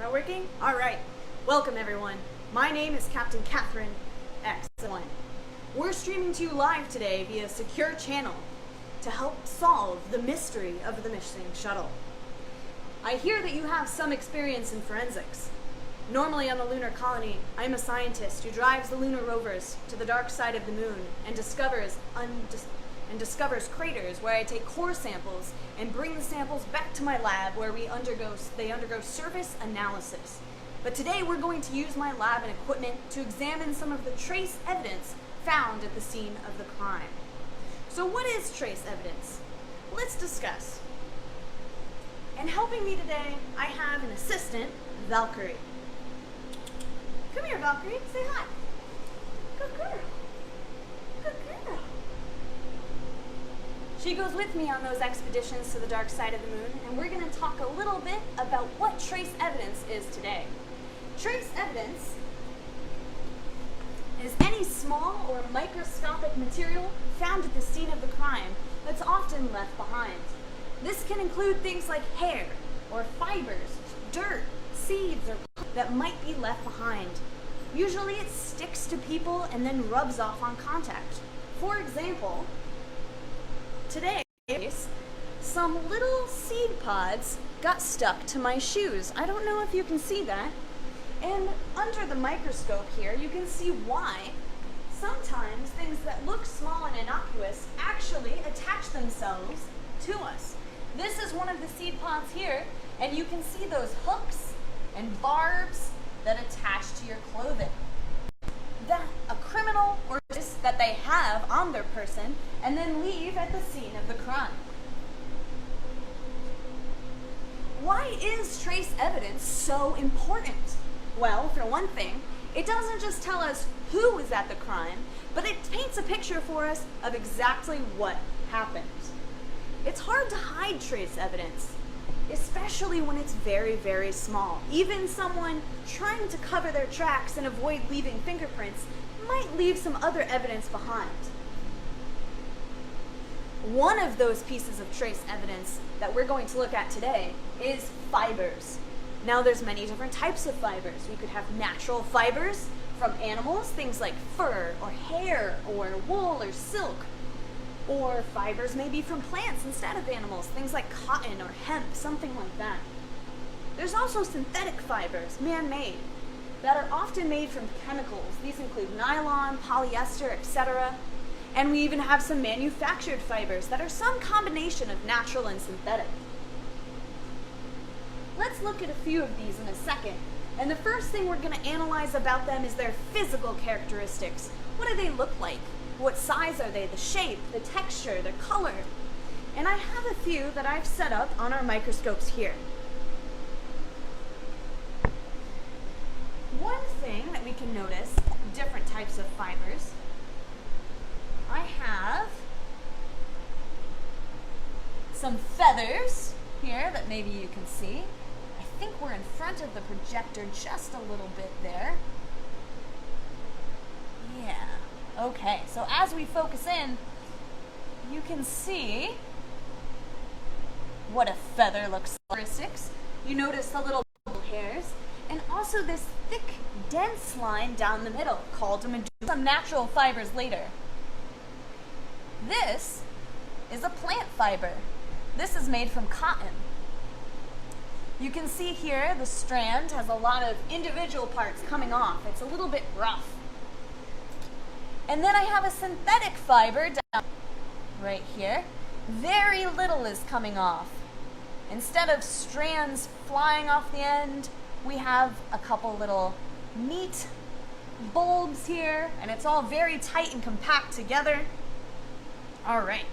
Camera working? Alright. Welcome everyone. My name is Captain Catherine X1. We're streaming to you live today via a secure channel to help solve the mystery of the missing shuttle. I hear that you have some experience in forensics. Normally on the lunar colony, I'm a scientist who drives the lunar rovers to the dark side of the moon and discovers craters where I take core samples and bring the samples back to my lab where they undergo surface analysis. But today we're going to use my lab and equipment to examine some of the trace evidence found at the scene of the crime. So what is trace evidence? Let's discuss. And helping me today, I have an assistant, Valkyrie. Come here, Valkyrie, say hi. Good girl. Good girl. She goes with me on those expeditions to the dark side of the moon, and we're going to talk a little bit about what trace evidence is today. Trace evidence is any small or microscopic material found at the scene of the crime that's often left behind. This can include things like hair, or fibers, dirt, seeds, or that might be left behind. Usually it sticks to people and then rubs off on contact. For example, today, some little seed pods got stuck to my shoes. I don't know if you can see that. And under the microscope here, you can see why sometimes things that look small and innocuous actually attach themselves to us. This is one of the seed pods here, and you can see those hooks and barbs that attach to your clothing. That a criminal or just that they have on their person and then leave at the scene of the crime. Why is trace evidence so important? Well, for one thing, it doesn't just tell us who was at the crime, but it paints a picture for us of exactly what happened. It's hard to hide trace evidence, especially when it's very, very small. Even someone trying to cover their tracks and avoid leaving fingerprints might leave some other evidence behind. One of those pieces of trace evidence that we're going to look at today is fibers. Now there's many different types of fibers. We could have natural fibers from animals, things like fur or hair or wool or silk. Or fibers maybe from plants instead of animals, things like cotton or hemp, something like that. There's also synthetic fibers, man-made, that are often made from chemicals. These include nylon, polyester, etc. And we even have some manufactured fibers that are some combination of natural and synthetic. Let's look at a few of these in a second. And the first thing we're going to analyze about them is their physical characteristics. What do they look like? What size are they? The shape, the texture, the color. And I have a few that I've set up on our microscopes here. One thing that we can notice, different types of fibers, I have some feathers here that maybe you can see. I think we're in front of the projector just a little bit there. Yeah. Okay, so as we focus in, you can see what a feather looks like. You notice the little hairs, and also this thick, dense line down the middle called a medulla. Some natural fibers later. This is a plant fiber. This is made from cotton. You can see here the strand has a lot of individual parts coming off. It's a little bit rough. And then I have a synthetic fiber down right here. Very little is coming off. Instead of strands flying off the end, we have a couple little neat bulbs here, and it's all very tight and compact together. All right.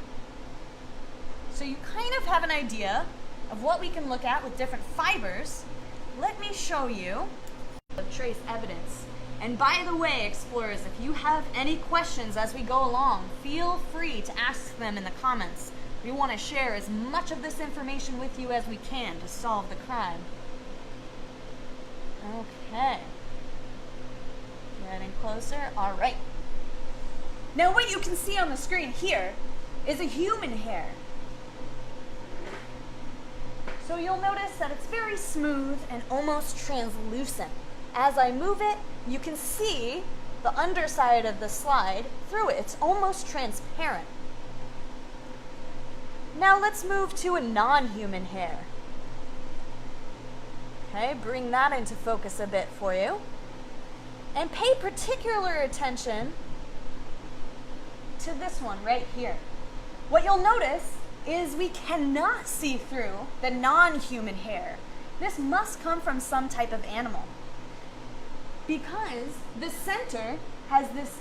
So you kind of have an idea of what we can look at with different fibers. Let me show you the trace evidence. And by the way, explorers, if you have any questions as we go along, feel free to ask them in the comments. We want to share as much of this information with you as we can to solve the crime. Okay. Getting closer. All right. Now what you can see on the screen here is a human hair. So So you'll notice that it's very smooth and almost translucent. As I move it, you can see the underside of the slide through it. It's almost transparent. Now let's move to a non-human hair. Okay, bring that into focus a bit for you. And pay particular attention to this one right here. What you'll notice is we cannot see through the non-human hair. This must come from some type of animal, because the center has this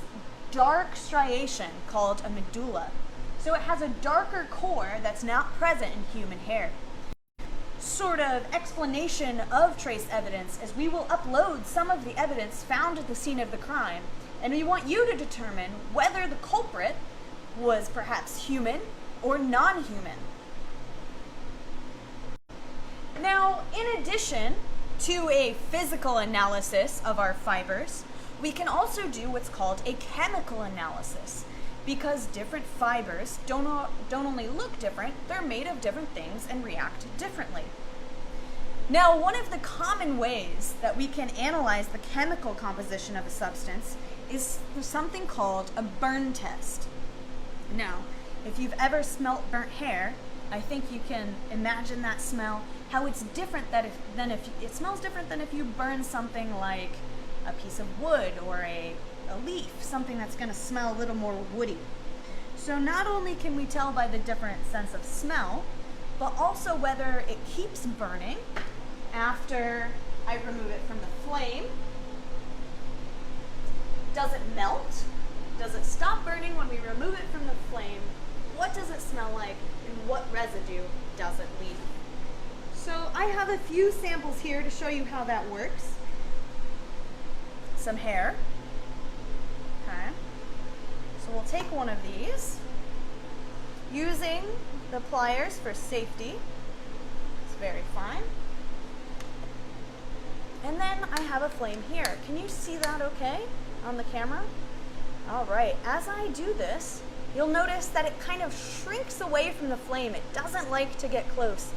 dark striation called a medulla. So it has a darker core that's not present in human hair. Sort of explanation of trace evidence is we will upload some of the evidence found at the scene of the crime, and we want you to determine whether the culprit was perhaps human or non-human. Now, in addition to a physical analysis of our fibers, we can also do what's called a chemical analysis, because different fibers don't only look different, they're made of different things and react differently. Now, one of the common ways that we can analyze the chemical composition of a substance is something called a burn test. Now, if you've ever smelt burnt hair, I think you can imagine that smell, how it's different it smells different than if you burn something like a piece of wood or a leaf, something that's going to smell a little more woody. So not only can we tell by the different sense of smell, but also whether it keeps burning after I remove it from the flame. Does it melt? Does it stop burning when we remove it from the flame? What does it smell like, and what residue does it leave? So I have a few samples here to show you how that works. Some hair. Okay. So we'll take one of these, using the pliers for safety. It's very fine. And then I have a flame here. Can you see that okay on the camera? All right, as I do this, you'll notice that it kind of shrinks away from the flame. It doesn't like to get close.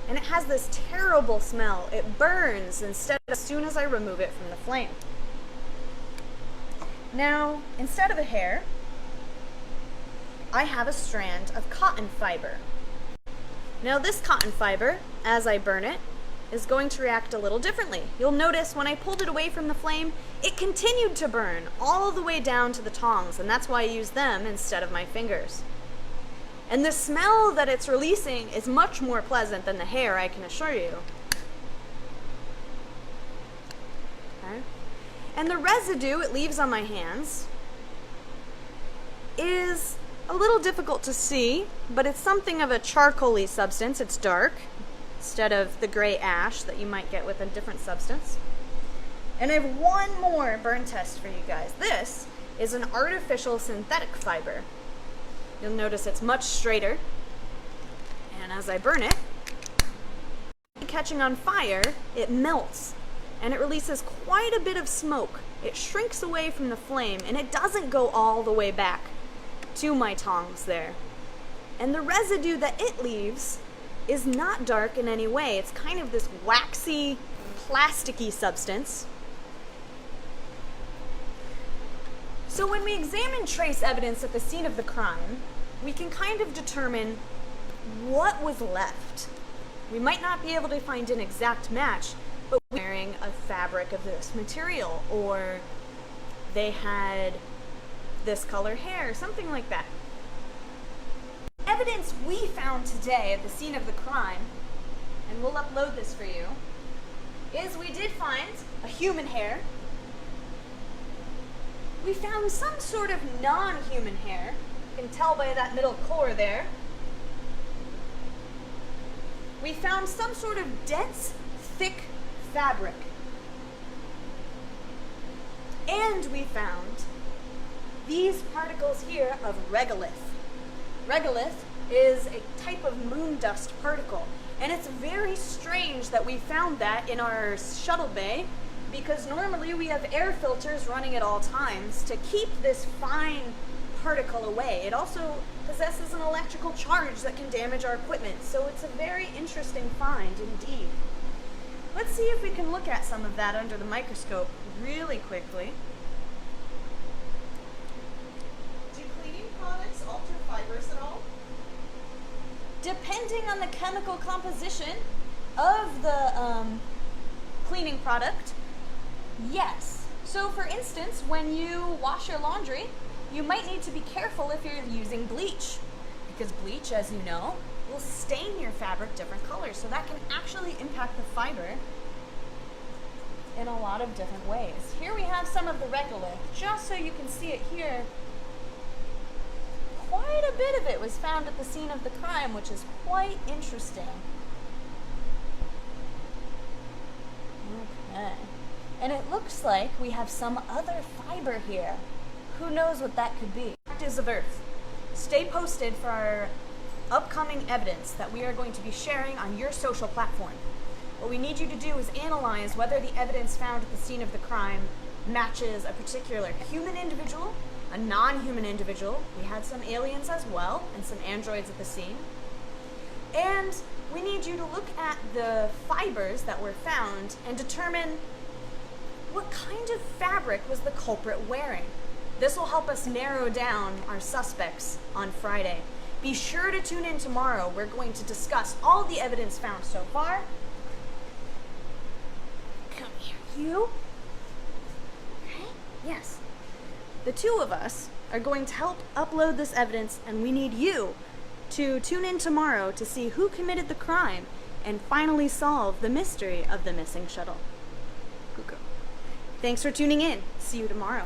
And it has this terrible smell. It burns as soon as I remove it from the flame. Now, instead of a hair, I have a strand of cotton fiber. Now this cotton fiber, as I burn it, is going to react a little differently. You'll notice when I pulled it away from the flame, it continued to burn all the way down to the tongs, and that's why I use them instead of my fingers. And the smell that it's releasing is much more pleasant than the hair, I can assure you. Okay. And the residue it leaves on my hands is a little difficult to see, but it's something of a charcoaly substance. It's dark, instead of the gray ash that you might get with a different substance. And I have one more burn test for you guys. This is an artificial synthetic fiber. You'll notice it's much straighter, and as I burn it, catching on fire, it melts, and it releases quite a bit of smoke. It shrinks away from the flame, and it doesn't go all the way back to my tongs there. And the residue that it leaves is not dark in any way. It's kind of this waxy, plasticky substance. So when we examine trace evidence at the scene of the crime, we can kind of determine what was left. We might not be able to find an exact match, but wearing a fabric of this material, or they had this color hair, something like that. Evidence we found today at the scene of the crime, and we'll upload this for you, is we did find a human hair. We found some sort of non-human hair. You can tell by that middle core there. We found some sort of dense, thick fabric. And we found these particles here of regolith. Regolith is a type of moon dust particle, and it's very strange that we found that in our shuttle bay, because normally we have air filters running at all times to keep this fine particle away. It also possesses an electrical charge that can damage our equipment, so it's a very interesting find indeed. Let's see if we can look at some of that under the microscope really quickly. Do cleaning products alter fibers at all? Depending on the chemical composition of the cleaning product, yes. So for instance, when you wash your laundry, you might need to be careful if you're using bleach, because bleach, as you know, will stain your fabric different colors, so that can actually impact the fiber in a lot of different ways. Here we have some of the regolith, just so you can see it here. Quite a bit of it was found at the scene of the crime, which is quite interesting. Okay. And it looks like we have some other fiber here. Who knows what that could be? Practice of Earth. Stay posted for our upcoming evidence that we are going to be sharing on your social platform. What we need you to do is analyze whether the evidence found at the scene of the crime matches a particular human individual, a non-human individual. We had some aliens as well, and some androids at the scene. And we need you to look at the fibers that were found and determine what kind of fabric was the culprit wearing. This will help us narrow down our suspects on Friday. Be sure to tune in tomorrow. We're going to discuss all the evidence found so far. Come here, you. Okay? Yes. The two of us are going to help upload this evidence, and we need you to tune in tomorrow to see who committed the crime and finally solve the mystery of the missing shuttle. Thanks for tuning in. See you tomorrow.